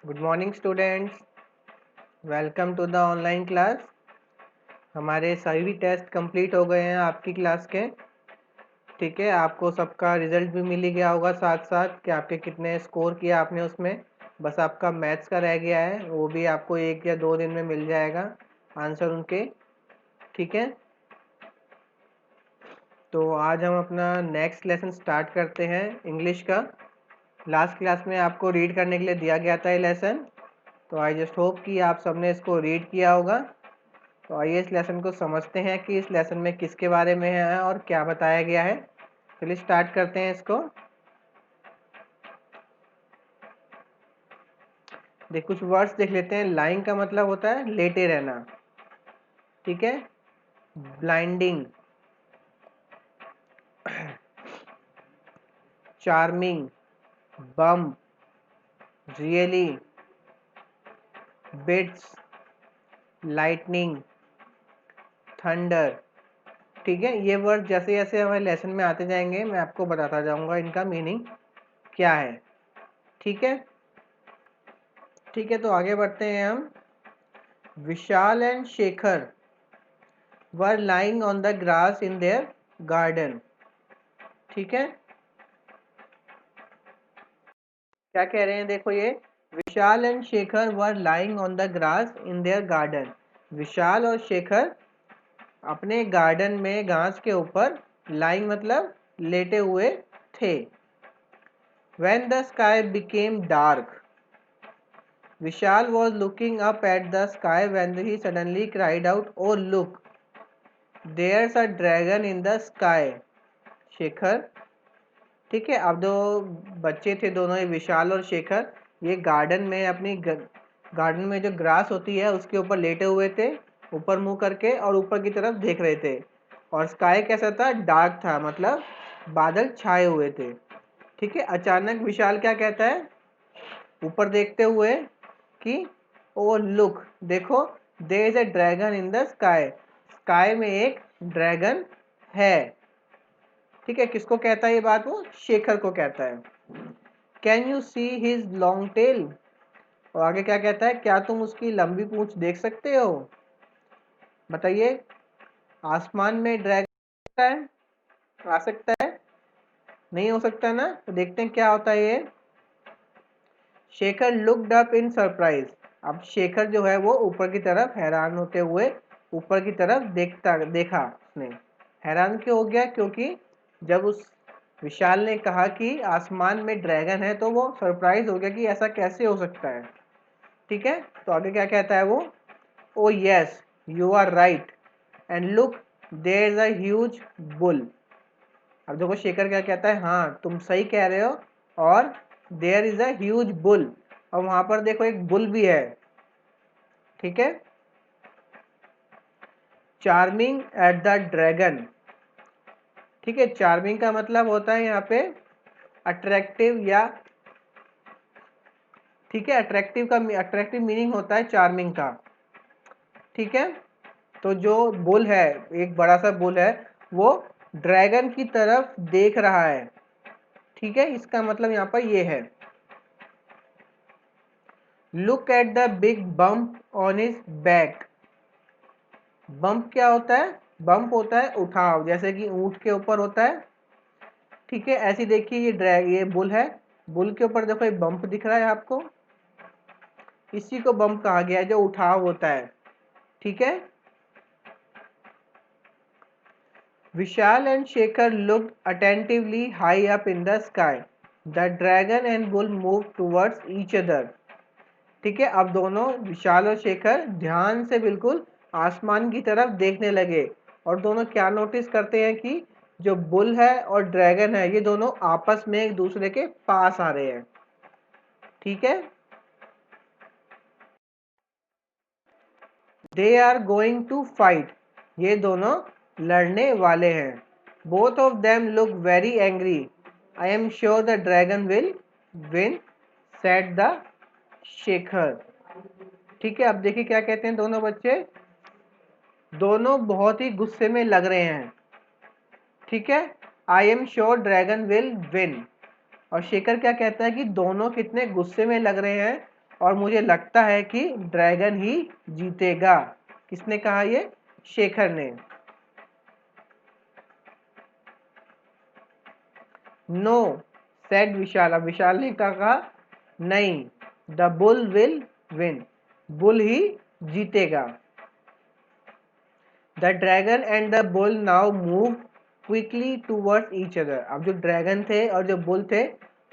Good morning students, welcome to the online class. हमारे सभी test complete हो गए हैं आपकी क्लास के। ठीक है, आपको सबका रिजल्ट भी मिल ही गया होगा साथ साथ कि आपके कितने स्कोर किया आपने उसमें। बस आपका मैथ्स का रह गया है, वो भी आपको 1 या 2 दिन में मिल जाएगा आंसर उनके। ठीक है, तो आज हम अपना नेक्स्ट लेसन स्टार्ट करते हैं इंग्लिश का। लास्ट क्लास में आपको रीड करने के लिए दिया गया था ये लेसन, तो आई जस्ट होप कि आप सबने इसको रीड किया होगा। तो आइए इस लेसन को समझते हैं कि इस लेसन में किसके बारे में है और क्या बताया गया है। चलिए स्टार्ट करते हैं इसको। कुछ वर्ड्स देख लेते हैं। लाइंग का मतलब होता है लेटे रहना। ठीक है, ब्लाइंडिंग, चार्मिंग, बम, रियली, बिट्स, लाइटनिंग, थंडर। ठीक है, ये वर्ड जैसे जैसे हमारे लेसन में आते जाएंगे मैं आपको बताता जाऊंगा इनका मीनिंग क्या है। ठीक है, ठीक है, तो आगे बढ़ते हैं हम। Vishal and Shekhar were lying on the grass in their garden। ठीक है, क्या कह रहे हैं, देखो ये Vishal and Shekhar were lying on the grass in their garden. Vishal और शेखर अपने गार्डन में घास के ऊपर, लाइंग मतलब लेटे हुए थे। When the sky became dark, Vishal was looking up at the sky when he suddenly cried out, "Oh look, there's a dragon in the sky." Shekhar, ठीक है, अब दो बच्चे थे दोनों, ये विशाल और शेखर, ये गार्डन में अपनी गार्डन में जो ग्रास होती है उसके ऊपर लेटे हुए थे, ऊपर मुंह करके, और ऊपर की तरफ देख रहे थे। और स्काई कैसा था, डार्क था, मतलब बादल छाए हुए थे। ठीक है, अचानक विशाल क्या कहता है ऊपर देखते हुए कि ओ लुक, देखो, there is a dragon in the sky. Sky में एक ड्रैगन है। ठीक है, किसको कहता है ये बात, वो शेखर को कहता है। Can you see his long tail, और आगे क्या कहता है, क्या तुम उसकी लंबी पूंछ देख सकते हो। बताइए, आसमान में ड्रैगन है, आ सकता है, नहीं हो सकता ना। तो देखते हैं क्या होता है ये। Shekhar looked up in surprise. अब शेखर जो है वो ऊपर की तरफ हैरान होते हुए ऊपर की तरफ देखा उसने। हैरान क्यों हो गया, क्योंकि जब उस विशाल ने कहा कि आसमान में ड्रैगन है तो वो सरप्राइज हो गया कि ऐसा कैसे हो सकता है। ठीक है, तो आगे क्या कहता है वो, oh yes you are right and look there is a huge bull. अब देखो शेखर क्या कहता है, हाँ तुम सही कह रहे हो, और there is a huge bull, और वहां पर देखो एक बुल भी है। ठीक है, चार्मिंग एट द ड्रैगन। ठीक है, चार्मिंग का मतलब होता है यहाँ पे अट्रैक्टिव, या ठीक है, अट्रैक्टिव मीनिंग होता है चार्मिंग का। ठीक है, तो जो बुल है, एक बड़ा सा बुल है, वो ड्रैगन की तरफ देख रहा है। ठीक है, इसका मतलब यहाँ पर ये है। Look at the big bump on his back. Bump क्या होता है, बम्प होता है उठाव, जैसे कि ऊंट के ऊपर होता है। ठीक है, ऐसी देखिए ये बुल है, बुल के ऊपर देखो एक बम्प दिख रहा है आपको, इसी को बम्प कहा गया है, जो उठाव होता है। ठीक है, Vishal and Shekhar looked attentively high up in the sky. The dragon and bull move towards each other. ठीक है, अब दोनों विशाल और शेखर ध्यान से बिल्कुल आसमान की तरफ देखने लगे, और दोनों क्या नोटिस करते हैं कि जो बुल है और ड्रैगन है ये दोनों आपस में एक दूसरे के पास आ रहे हैं। ठीक है, they are going to fight, ये दोनों लड़ने वाले हैं। Both of them look very angry. I am sure the dragon will win, said the Shekhar. ठीक है, अब देखिए क्या कहते हैं दोनों बच्चे, दोनों बहुत ही गुस्से में लग रहे हैं। ठीक है, आई am sure dragon will win, और शेखर क्या कहता है कि दोनों कितने गुस्से में लग रहे हैं, और मुझे लगता है कि ड्रैगन ही जीतेगा। किसने कहा ये? शेखर ने। No said Vishal. अब विशाल ने कहा नहीं, the bull will win, bull ही जीतेगा। The dragon and the bull now move quickly towards each other. अब जो ड्रैगन थे और जो बुल थे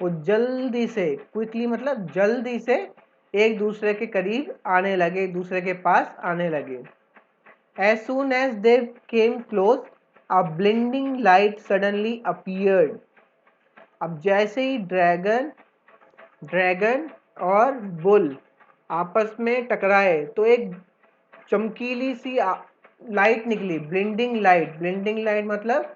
वो जल्दी से, क्विकली मतलब जल्दी से, एक दूसरे के करीब आने लगे, एक दूसरे के पास आने लगे। As soon as they came close, a blinding light suddenly appeared. अब जैसे ही ड्रैगन और बुल आपस में टकराए तो एक चमकीली सी लाइट निकली। ब्लिंडिंग लाइट मतलब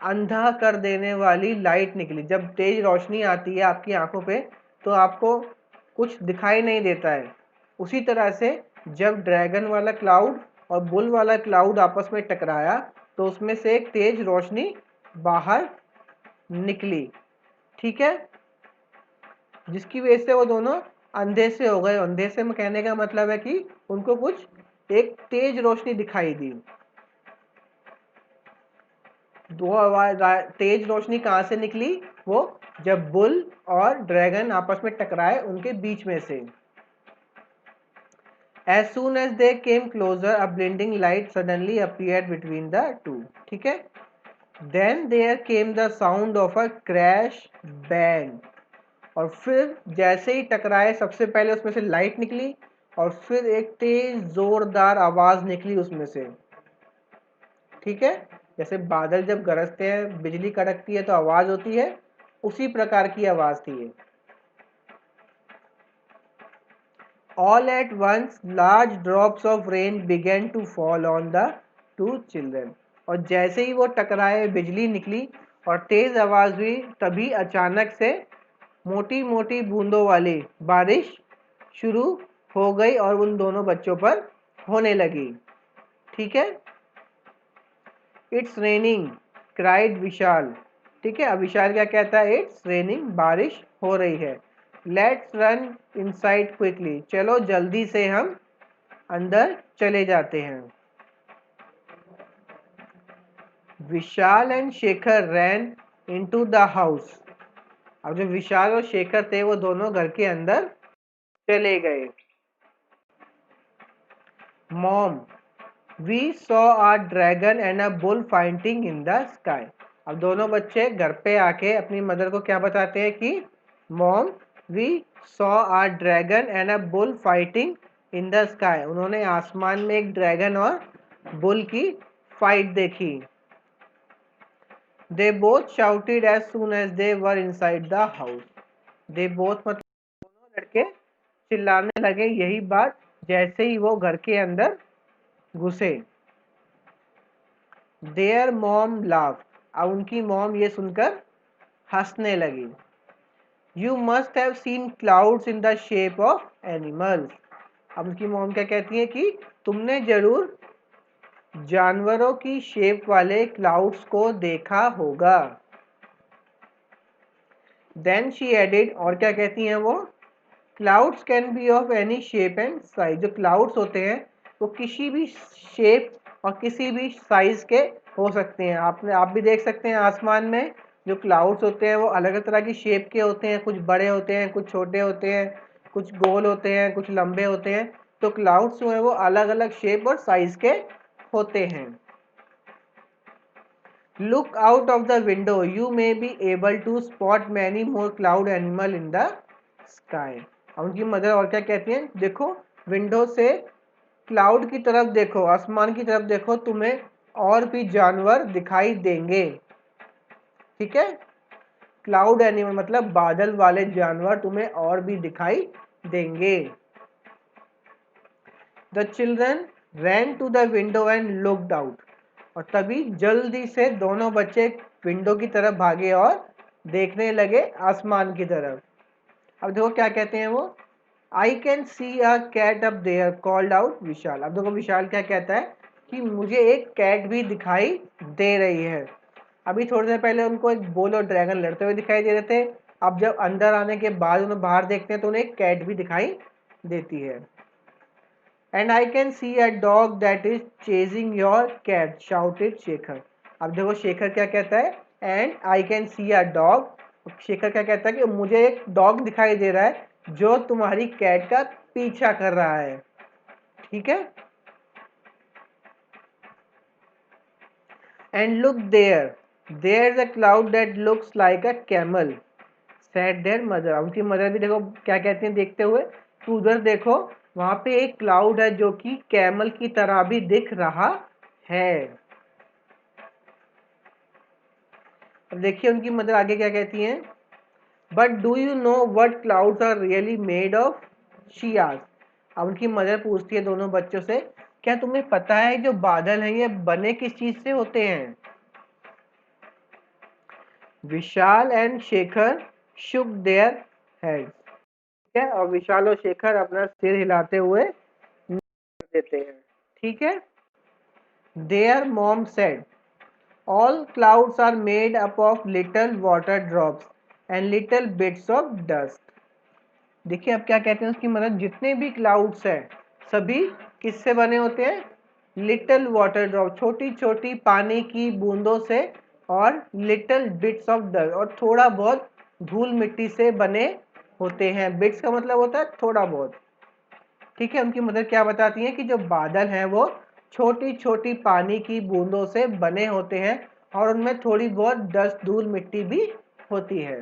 अंधा कर देने वाली लाइट निकली। जब तेज रोशनी आती है आपकी आंखों पे तो आपको कुछ दिखाई नहीं देता है। उसी तरह से जब ड्रैगन वाला क्लाउड और बुल वाला क्लाउड आपस में टकराया तो उसमें से एक तेज रोशनी बाहर निकली। ठीक है, जिसकी वजह से वो दोनों अंधे से हो गए। अंधे से कहने का मतलब है कि उनको कुछ एक तेज रोशनी दिखाई दी। तेज रोशनी कहाँ से निकली? वो जब बुल और ड्रैगन आपस में टकराए उनके बीच में से। As soon as they came closer, a blinding light suddenly appeared between the two. ठीक है, Then there came the sound of a crash bang. और फिर जैसे ही टकराए सबसे पहले उसमें से लाइट निकली और फिर एक तेज जोरदार आवाज निकली उसमें से। ठीक है, जैसे बादल जब गरजते हैं, बिजली कड़कती है तो आवाज होती है, उसी प्रकार की आवाज थी ये। All at once large drops of rain began to fall on the two children. और जैसे ही वो टकराए बिजली निकली और तेज आवाज हुई तभी अचानक से मोटी मोटी बूंदों वाली बारिश शुरू हो गई और उन दोनों बच्चों पर होने लगी। ठीक है, इट्स रेनिंग क्राइड विशाल। ठीक है, अब विशाल क्या कहता है? इट्स रेनिंग, बारिश हो रही है। लेट्स रन इनसाइड क्विकली, चलो जल्दी से हम अंदर चले जाते हैं। Vishal and Shekhar ran into the house. अब जो विशाल और शेखर थे वो दोनों घर के अंदर चले गए। Mom, we saw a dragon and a bull fighting in the sky. अब दोनों बच्चे घर पे आके अपनी मदर को क्या बताते हैं कि mom, we saw a dragon and a bull fighting in the sky. उन्होंने आसमान में एक ड्रैगन और बुल की फाइट देखी। They both shouted as soon as they were inside the house. They both मतलब दोनों लड़के चिल्लाने लगे यही बात जैसे ही वो घर के अंदर घुसे। There mom laugh. अब उनकी मॉम ये सुनकर हंसने लगी। You must have seen clouds in the shape of animals. अब उनकी मॉम क्या कहती है कि तुमने जरूर जानवरों की शेप वाले क्लाउड्स को देखा होगा। देन शी एडिड, और क्या कहती हैं वो? Clouds can be of any shape and size. जो क्लाउड्स होते हैं वो किसी भी शेप और किसी भी साइज के हो सकते हैं। आप भी देख सकते हैं आसमान में जो क्लाउड्स होते हैं वो अलग अलग तरह की शेप के होते हैं। कुछ बड़े होते हैं, कुछ छोटे होते हैं, कुछ गोल होते हैं, कुछ लंबे होते हैं। तो क्लाउड्स जो है वो अलग अलग शेप और साइज के होते हैं। Look out of the window, you may be able to spot many more cloud animal in the sky. उनकी मदर और क्या कहती हैं? देखो विंडो से क्लाउड की तरफ देखो, आसमान की तरफ देखो, तुम्हें और भी जानवर दिखाई देंगे। ठीक है, क्लाउड एनिमल मतलब बादल वाले जानवर तुम्हें और भी दिखाई देंगे। The children ran to the window and looked out. और तभी जल्दी से दोनों बच्चे विंडो की तरफ भागे और देखने लगे आसमान की तरफ। अब देखो क्या कहते हैं वो? I can see a cat up there called out Vishal. अब देखो विशाल क्या कहता है कि मुझे एक कैट भी दिखाई दे रही है। अभी थोड़ी देर पहले उनको एक बुल और ड्रैगन लड़ते हुए दिखाई दे रहे थे। अब जब अंदर आने के बाद उन्हें बाहर देखते हैं तो उन्हें एक कैट भी दिखाई देती है। And I can see a dog that is chasing your cat, shouted Shekhar. अब देखो शेखर क्या कहता है, and I can see a dog. Shekhar क्या कहता है कि मुझे एक डॉग दिखाई दे रहा है जो तुम्हारी कैट का पीछा कर रहा है। ठीक है। And look there, there is a cloud that looks like a camel, said their mother. उनकी मदर भी देखो क्या कहती हैं देखते हुए, तो उधर देखो वहां पे एक क्लाउड है जो कि कैमल की तरह भी दिख रहा है। अब देखिए उनकी मदर आगे क्या कहती हैं, but do you know what clouds are really made of, she asked. अब उनकी मदर पूछती है दोनों बच्चों से, क्या तुम्हें पता है जो बादल हैं ये बने किस चीज से होते हैं। Vishal and Shekhar shook their head. ठीक है, और विशाल और शेखर अपना सिर हिलाते हुए देते हैं। ठीक है। Their mom said, all clouds are made up of little water drops and little bits of dust. देखिए अब क्या कहते हैं उसकी मदद, जितने भी क्लाउड्स हैं सभी किससे बने होते हैं, लिटल वाटर ड्रॉप, छोटी छोटी पानी की बूंदों से, और लिटल बिट्स ऑफ डस्ट, और थोड़ा बहुत धूल मिट्टी से बने होते हैं। बिट्स का मतलब होता है थोड़ा बहुत। ठीक है। उनकी मदर क्या बताती है कि जो बादल हैं वो छोटी छोटी पानी की बूंदों से बने होते हैं और उनमें थोड़ी बहुत डस्ट धूल मिट्टी भी होती है।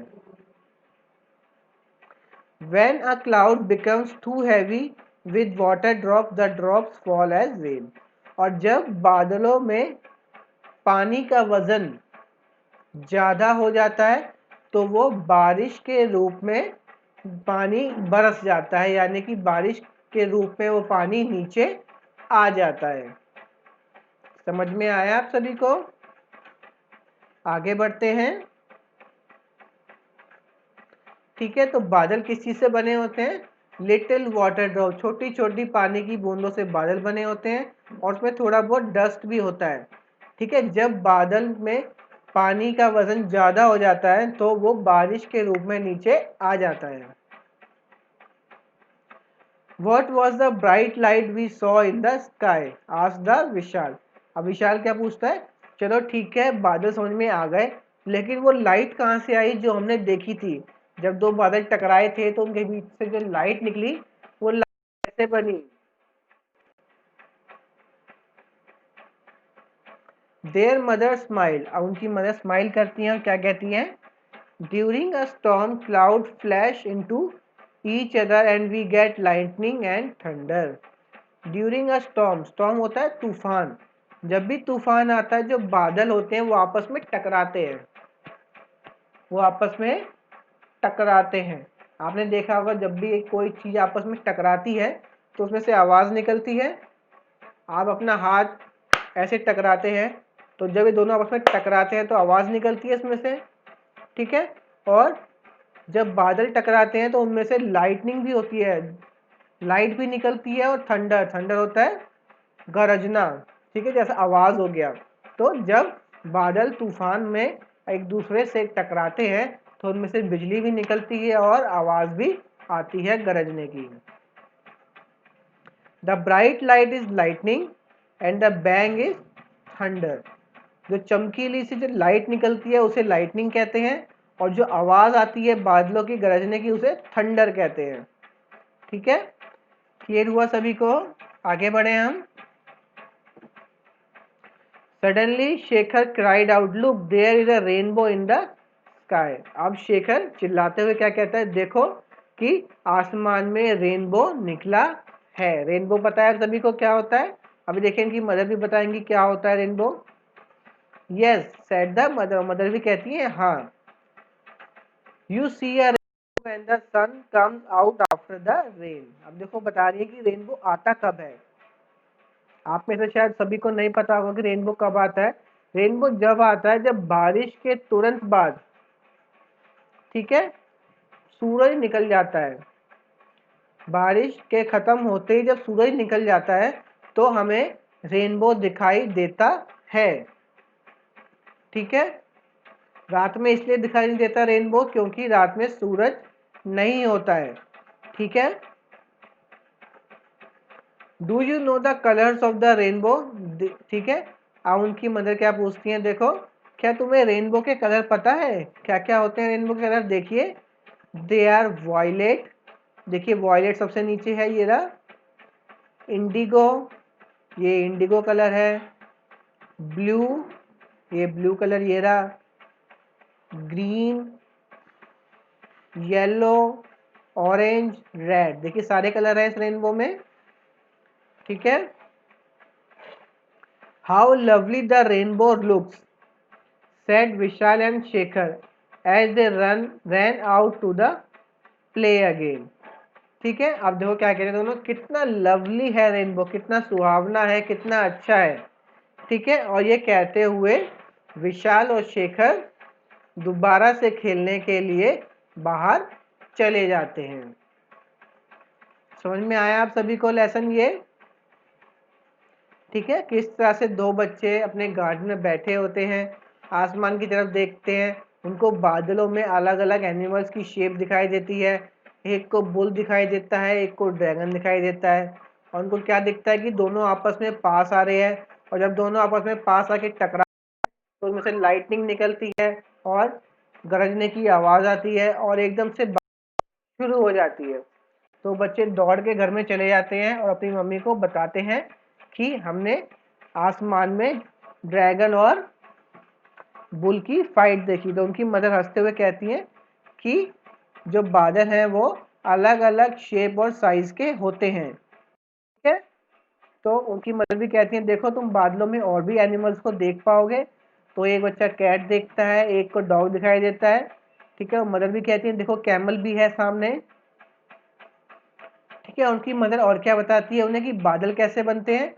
When a cloud becomes too heavy with water drops, the drops fall as rain। और जब बादलों में पानी का वजन ज़्यादा हो जाता है तो वो बारिश के रूप में पानी बरस जाता है, यानी कि बारिश के रूप में वो पानी नीचे आ जाता है। समझ में आया आप सभी को? आगे बढ़ते हैं। ठीक है, तो बादल किस चीज़ से बने होते हैं, लिटिल वाटर ड्रॉप, छोटी छोटी पानी की बूंदों से बादल बने होते हैं और उसमें थोड़ा बहुत डस्ट भी होता है। ठीक है, जब बादल में पानी का वजन ज़्यादा हो जाता है तो वो बारिश के रूप में नीचे आ जाता है। What was the bright light we saw in the sky? asked the विशाल। अब विशाल क्या पूछता है, चलो ठीक है बादल समझ में आ गए, लेकिन वो लाइट कहाँ से आई जो हमने देखी थी, जब दो बादल टकराए थे तो उनके बीच से जो लाइट निकली वो लाइट कैसे बनी। There mother smile. अब उनकी मदर स्माइल करती हैं और क्या कहती हैं, during a storm cloud flash into each other and we get lightning and thunder. During a storm, storm होता है तूफान, जब भी तूफान आता है जो बादल होते हैं वो आपस में टकराते हैं, वो आपस में टकराते हैं। आपने देखा होगा जब भी कोई चीज़ आपस में टकराती है तो उसमें से आवाज़ निकलती है। आप अपना हाथ ऐसे टकराते हैं तो जब ये दोनों आपस में टकराते हैं तो आवाज़ निकलती है इसमें से। ठीक है, और जब बादल टकराते हैं तो उनमें से लाइटनिंग भी होती है, लाइट भी निकलती है, और थंडर, थंडर होता है गरजना। ठीक है, जैसा आवाज़ हो गया। तो जब बादल तूफान में एक दूसरे से टकराते हैं तो उनमें से बिजली भी निकलती है और आवाज़ भी आती है गरजने की। The bright light is lightning and the bang is thunder. जो चमकीली सी जो लाइट निकलती है उसे लाइटनिंग कहते हैं, और जो आवाज़ आती है बादलों की गरजने की उसे थंडर कहते हैं। ठीक है, क्लियर हुआ सभी को? आगे बढ़े हम। Suddenly Shekhar cried out, look there is a rainbow in the sky. अब शेखर चिल्लाते हुए क्या कहता है, देखो कि आसमान में रेनबो निकला है। रेनबो पता है सभी को क्या होता है? अभी देखें इनकी मदर भी बताएंगी क्या होता है rainbow. Yes said the mother, mother भी कहती है हाँ। You see a rainbow when the sun comes out after the rain. अब देखो बता रही है कि रेनबो आता कब है। आप में से शायद सभी को नहीं पता होगा कि रेनबो कब आता है। रेनबो जब आता है जब बारिश के तुरंत बाद, ठीक है, सूरज निकल जाता है। बारिश के खत्म होते ही जब सूरज निकल जाता है तो हमें रेनबो दिखाई देता है। ठीक है, रात में इसलिए दिखाई नहीं देता रेनबो क्योंकि रात में सूरज नहीं होता है। ठीक है, do you know the colours of the rainbow? ठीक है, अब उनकी मदर क्या पूछती हैं, देखो क्या तुम्हें रेनबो के कलर पता है? क्या क्या होते हैं रेनबो के कलर? देखिए, दे आर वॉयलेट, देखिए वॉयलेट सबसे नीचे है, ये रहा। इंडिगो, ये इंडिगो कलर है। ब्लू, ये ब्लू कलर ये रहा। ग्रीन, येलो, ऑरेंज, रेड, देखिए सारे कलर हैं इस रेनबो में। ठीक है, how lovely the rainbow looks, said Vishal and Shekhar as they ran out to the play again। ठीक है, अब देखो क्या कह रहे हैं दोनों, कितना लवली है रेनबो, कितना सुहावना है, कितना अच्छा है। ठीक है, और ये कहते हुए विशाल और शेखर दोबारा से खेलने के लिए बाहर चले जाते हैं। समझ में आया आप सभी को लेसन ये? ठीक है, किस तरह से दो बच्चे अपने गार्डन में बैठे होते हैं, आसमान की तरफ देखते हैं, उनको बादलों में अलग अलग एनिमल्स की शेप दिखाई देती है। एक को बुल दिखाई देता है, एक को ड्रैगन दिखाई देता है, और उनको क्या दिखता है कि दोनों आपस में पास आ रहे हैं, और जब दोनों आपस में पास आके टकरा तो उनमें से लाइटनिंग निकलती है और गरजने की आवाज़ आती है और एकदम से शुरू हो जाती है। तो बच्चे दौड़ के घर में चले जाते हैं और अपनी मम्मी को बताते हैं कि हमने आसमान में ड्रैगन और बुल की फाइट देखी। तो उनकी मदर हंसते हुए कहती हैं कि जो बादल हैं वो अलग अलग शेप और साइज के होते हैं। ठीक है, तो उनकी मदर भी कहती हैं देखो तुम बादलों में और भी एनिमल्स को देख पाओगे। तो एक बच्चा कैट देखता है, एक को डॉग दिखाई देता है। ठीक है, मदर भी कहती है देखो कैमल भी है सामने। ठीक है, उनकी मदर और क्या बताती है उन्हें कि बादल कैसे बनते हैं।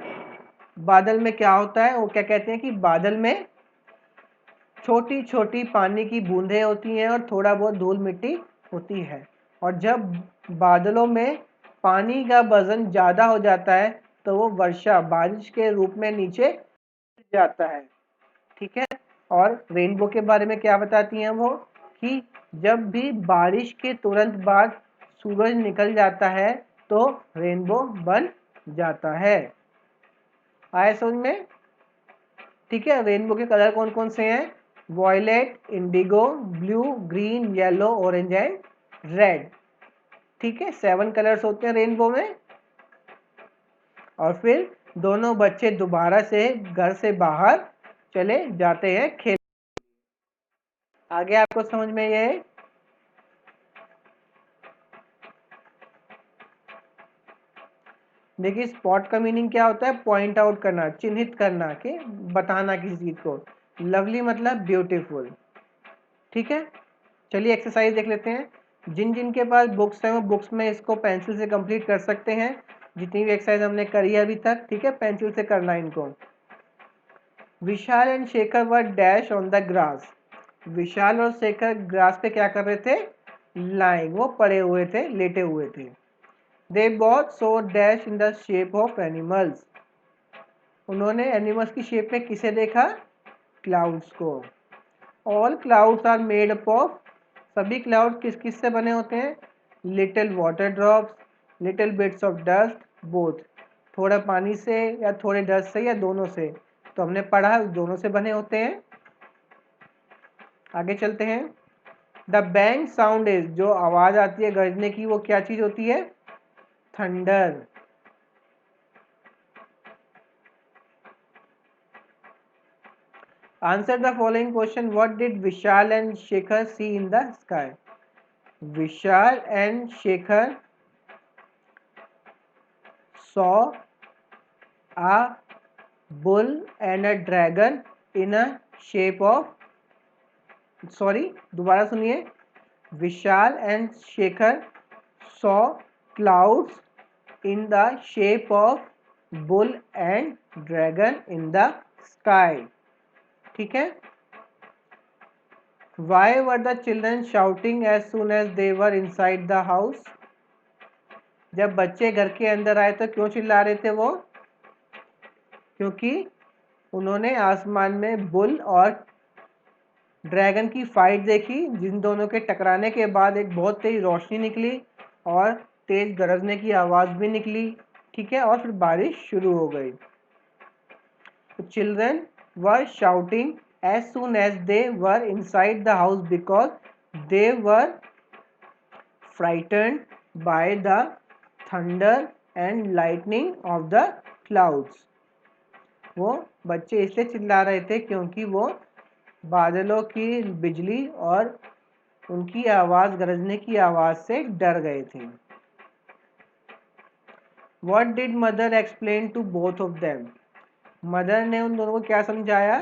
बादल में क्या होता है, वो क्या कहते हैं कि बादल में छोटी छोटी पानी की बूंदें होती हैं और थोड़ा बहुत धूल मिट्टी होती है, और जब बादलों में पानी का वजन ज़्यादा हो जाता है तो वो वर्षा, बारिश के रूप में नीचे जाता है। ठीक है, और रेनबो के बारे में क्या बताती हैं वो, कि जब भी बारिश के तुरंत बाद सूरज निकल जाता है तो रेनबो बन जाता है। आए समझ में? ठीक है, रेनबो के कलर कौन कौन से हैं? Violet, indigo, blue, green, yellow, orange and red. ठीक है, 7 कलर्स होते हैं रेनबो में। और फिर दोनों बच्चे दोबारा से घर से बाहर चले जाते हैं खेल। आगे आपको समझ में ये? देखिए, स्पॉट का मीनिंग क्या होता है? पॉइंट आउट करना, चिन्हित करना, कि बताना किसी चीज को। लवली मतलब ब्यूटीफुल। ठीक है, चलिए एक्सरसाइज देख लेते हैं। जिन जिन के पास बुक्स हैं वो बुक्स में इसको पेंसिल से कंप्लीट कर सकते हैं, जितनी भी एक्सरसाइज हमने करी है अभी तक। ठीक है, पेंसिल से करना इनको। Vishal and Shekhar were dash on the grass. Vishal और शेखर ग्रास पे क्या कर रहे थे? लाइंग, वो पड़े हुए थे, लेटे हुए थे। They both saw dash in the shape of animals. उन्होंने एनिमल्स की शेप में किसे देखा? क्लाउड्स को। All clouds are made up of, सभी क्लाउड किस किस से बने होते हैं? Little water drops, little bits of dust, both, थोड़ा पानी से या थोड़े डस्ट से या दोनों से। तो हमने पढ़ा दोनों से बने होते हैं। आगे चलते हैं। द बैंग साउंड इज, जो आवाज आती है गरजने की, वो क्या चीज होती है? Thunder. Answer the following question, what did Vishal and Shekhar see in the sky? Vishal and Shekhar saw a bull and a dragon in a shape of, sorry दोबारा सुनिए। Vishal and Shekhar saw clouds in the shape of bull and dragon in the sky. ठीक है, why were the children shouting as soon as they were inside the house? जब बच्चे घर के अंदर आए तो क्यों चिल्ला रहे थे वो? क्योंकि उन्होंने आसमान में बुल और ड्रैगन की फाइट देखी, जिन दोनों के टकराने के बाद एक बहुत तेज रोशनी निकली और तेज गरजने की आवाज़ भी निकली। ठीक है, और फिर बारिश शुरू हो गई। तो children were shouting as soon as they were inside the house because they were frightened by the thunder and lightning of the clouds. वो बच्चे इसलिए चिल्ला रहे थे क्योंकि वो बादलों की बिजली और उनकी आवाज़, गरजने की आवाज़ से डर गए थे। What did mother explain to both of them? Mother ने उन दोनों को क्या समझाया?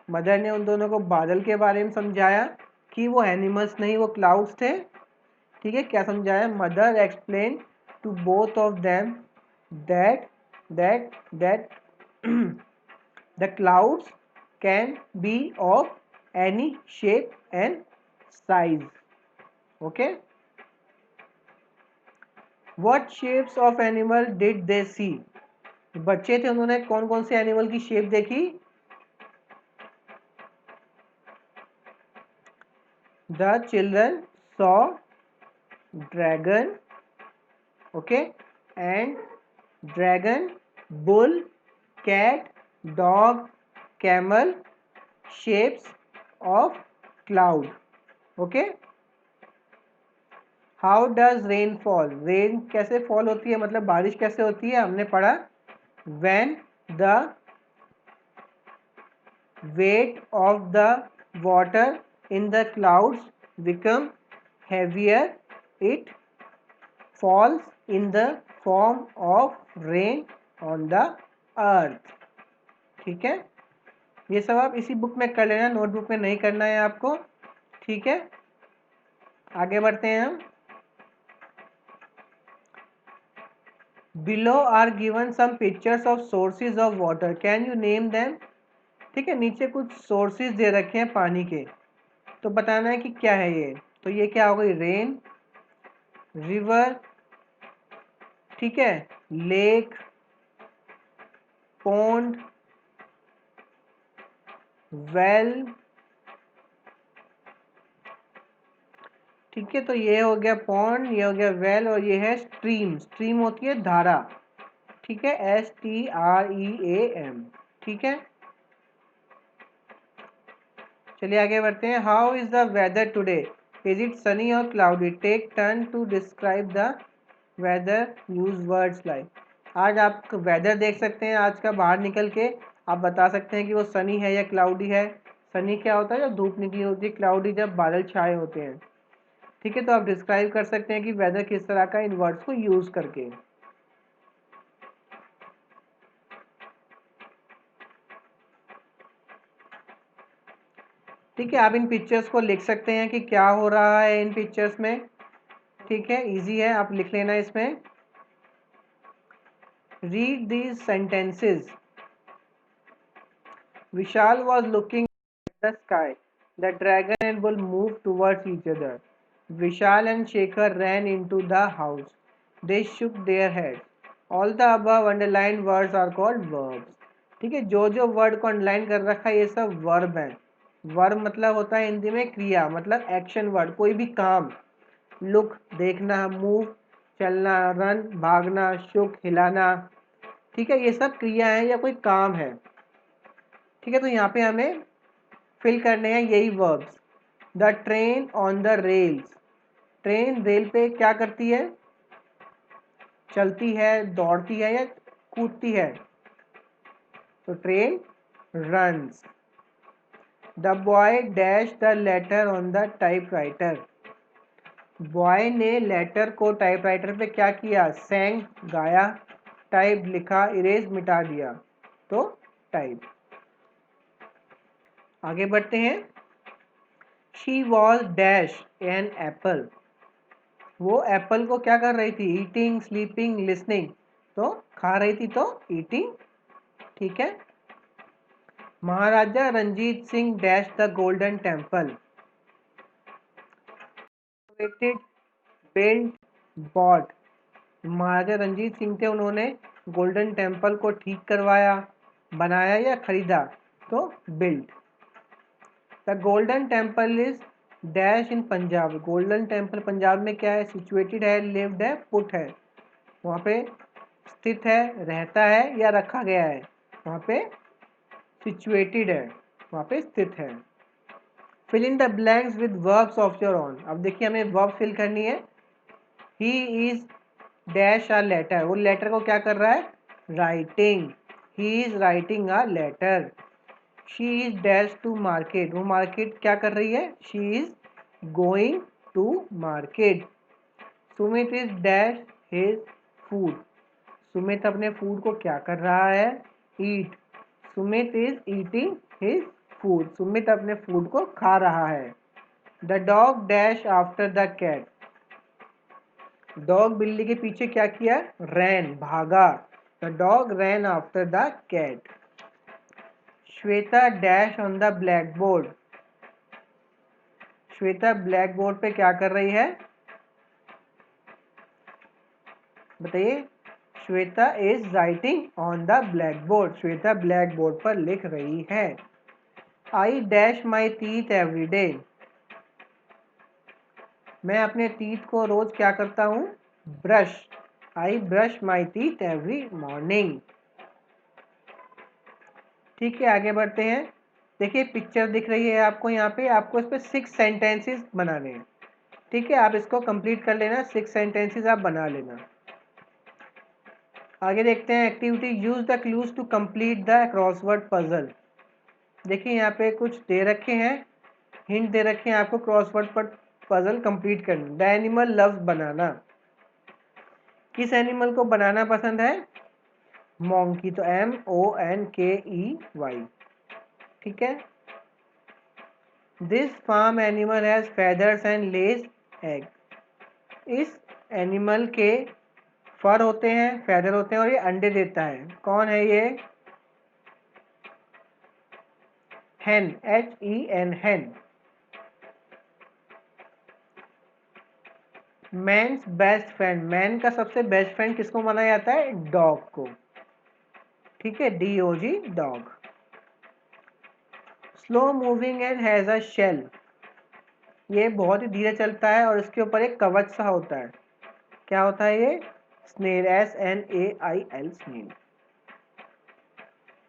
मदर ने उन दोनों को बादल के बारे में समझाया कि वो एनिमल्स नहीं, वो क्लाउड्स थे। ठीक है, क्या समझाया? Mother explain to both of them that that that the clouds can be of any shape and size. Okay, what shapes of animal did they see? बच्चे थे, उन्होंने कौन कौन से एनिमल की शेप देखी? The children saw dragon, okay, and dragon, bull, cat, dog, camel, shapes of cloud. Okay, how does rain fall? Rain कैसे fall होती है, मतलब बारिश कैसे होती है? हमने पढ़ा when the weight of the water in the clouds become heavier, it falls in the form of rain on the earth। ठीक है, ये सब आप इसी बुक में कर लेना, नोटबुक में नहीं करना है आपको। ठीक है, आगे बढ़ते हैं हम। Below are given some pictures of sources of water. Can you name them? ठीक है, नीचे कुछ सोर्सेज दे रखे हैं पानी के, तो बताना है कि क्या है ये। तो ये क्या हो गई? रेन, रिवर, ठीक है, लेक, पॉन्ड, वेल। ठीक है, तो ये हो गया पॉन्ड, ये हो गया वेल, और ये है स्ट्रीम। स्ट्रीम होती है धारा। ठीक है, STREAM। ठीक है, चलिए आगे बढ़ते हैं। How is the weather today? Is it sunny और cloudy? Take turn to describe the weather, use words like. आज आप वेदर देख सकते हैं, आज का बाहर निकल के आप बता सकते हैं कि वो सनी है या क्लाउडी है। सनी क्या होता है? जब धूप निकली होती है। क्लाउडी जब बादल छाए होते हैं। ठीक है, तो आप डिस्क्राइब कर सकते हैं कि वेदर किस तरह का, इन वर्ड्स को यूज करके। ठीक है, आप इन पिक्चर्स को लिख सकते हैं कि क्या हो रहा है इन पिक्चर्स में। ठीक है, इजी है, आप लिख लेना इसमें। Read these sentences. Vishal was looking at the sky, the dragon and bull move towards each other, Vishal and Shekhar ran into the house, they shook their head, all the above underline words are called verbs. ठीक है, जो जो word को underline कर रखा है ये सब वर्ब है। वर्ब मतलब होता है हिंदी में क्रिया, मतलब एक्शन वर्ड, कोई भी काम। लुक देखना, मूव चलना, रन भागना, शुक हिलाना। ठीक है, ये सब क्रिया है या कोई काम है। ठीक है, तो यहाँ पे हमें फिल करने हैं यही verbs. The train on the rails. Train rail पे क्या करती है? चलती है, दौड़ती है या कूदती है? तो train runs. The boy dash the later on the typewriter. Boy ने लेटर को टाइपराइटर पे क्या किया? सैंग गाया, टाइप लिखा, इरेज मिटा दिया, तो टाइप। आगे बढ़ते हैं। She was dash an apple. वो एप्पल को क्या कर रही थी? ईटिंग, स्लीपिंग, लिसनिंग, तो खा रही थी, तो ईटिंग। ठीक है, Maharaja Ranjit Singh dash the Golden Temple. Built, bought. Maharaja Ranjit Singh थे, उन्होंने गोल्डन टेम्पल को ठीक करवाया, बनाया या खरीदा, तो built. The Golden temple is dash in Punjab. Golden temple Punjab में क्या है? सिचुएटेड है, लिव्ड है, पुट है, वहाँ पे स्थित है, रहता है या रखा गया है, वहाँ पे सिचुएटेड है, वहाँ पे स्थित है। Fill in the blanks with verbs of your own. अब देखिए हमें वर्ब फिल करनी है। He is dash a letter, वो लेटर को क्या कर रहा है, writing. He is writing a letter. She is dash to market, वो मार्केट क्या कर रही है, she is going to market. Sumit is dash his food, Sumit अपने फूड को क्या कर रहा है, eat. Sumit is eating his food, Sumit अपने फूड को खा रहा है। The dog dash after the cat, dog बिल्ली के पीछे क्या किया, रैन, भागा। The dog ran after the cat. Shweta dash on the black board, Shweta black board पे क्या कर रही है, बताइए। Shweta is writing on the black board, Shweta black board पर लिख रही है। I dash my teeth every day, मैं अपने टीथ को रोज क्या करता हूँ, brush. I brush my teeth every morning. ठीक है, आगे बढ़ते हैं। देखिए पिक्चर दिख रही है आपको यहाँ पे, आपको इस पर 6 सेंटेंसेस बनाने हैं। ठीक है, आप इसको कंप्लीट कर लेना, 6 सेंटेंसेस आप बना लेना। आगे देखते हैं activity, use the clues to complete the crossword puzzle. देखिए यहाँ पे कुछ दे रखे हैं, हिंट दे रखे हैं आपको क्रॉसवर्ड पर पजल कंप्लीट करनी। द एनिमल लव्स बनाना, किस एनिमल को बनाना पसंद है, मोंकी, तो MONKEY। ठीक है। This farm animal has feathers and lays egg, इस एनिमल के फर होते हैं, फेदर होते हैं और ये अंडे देता है। कौन है ये, hen, HEN, hen। Man's best friend, man का सबसे बेस्ट फ्रेंड किसको माना जाता है, डॉग को। ठीक है, DOG, dog. Slow moving and has a shell, ये बहुत ही धीरे चलता है और इसके ऊपर एक कवच सा होता है। क्या होता है ये, snail, SNAIL, snail.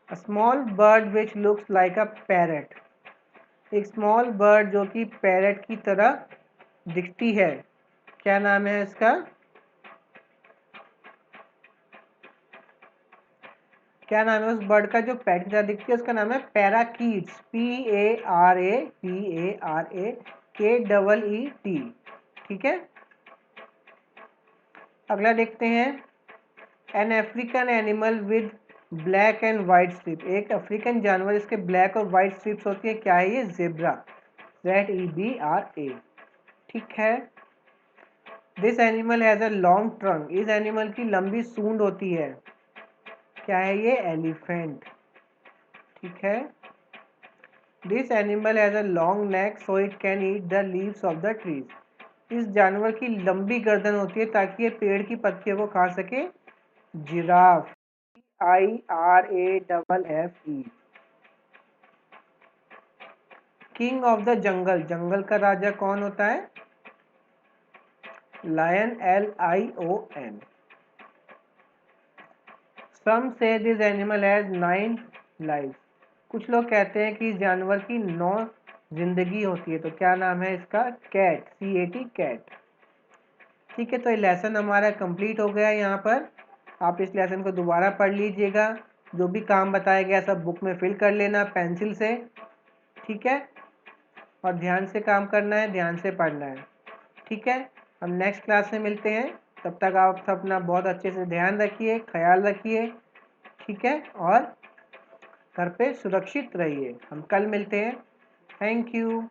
A small bird which looks like a parrot, एक स्मॉल बर्ड जो कि पैरट की तरह दिखती है, क्या नाम है इसका, क्या नाम है उस बर्ड का जो पैरट की तरह दिखती है, उसका नाम है पैराकीट्स, PARAKEET। ठीक है, अगला देखते हैं। An African animal with black and white strip, एक अफ्रीकन जानवर जिसके ब्लैक और वाइट स्ट्रिप्स होती है, क्या है ये, ज़ेब्रा, ZEBRA। ठीक है। This animal has a long trunk, इस एनिमल की लंबी सूंड होती है, क्या है ये, एलिफेंट। ठीक है। This animal has a long neck so it can eat the leaves of the trees, इस जानवर की लंबी गर्दन होती है ताकि ये पेड़ की पत्तियों को खा सके, giraffe, IRAFFE। King of the jungle, जंगल का राजा कौन होता है, लायन, LION। सम से दिस एनिमल हैज 9 लाइफ, कुछ लोग कहते हैं कि इस जानवर की 9 जिंदगी होती है, तो क्या नाम है इसका, कैट, CAT, कैट। ठीक है, तो ये लेसन हमारा कंप्लीट हो गया है। यहाँ पर आप इस लेसन को दोबारा पढ़ लीजिएगा, जो भी काम बताया गया सब बुक में फिल कर लेना पेंसिल से। ठीक है, और ध्यान से काम करना है, ध्यान से पढ़ना है। ठीक है, हम नेक्स्ट क्लास में मिलते हैं, तब तक आप अपना बहुत अच्छे से ध्यान रखिए, ख्याल रखिए। ठीक है, और घर पे सुरक्षित रहिए। हम कल मिलते हैं। Thank you.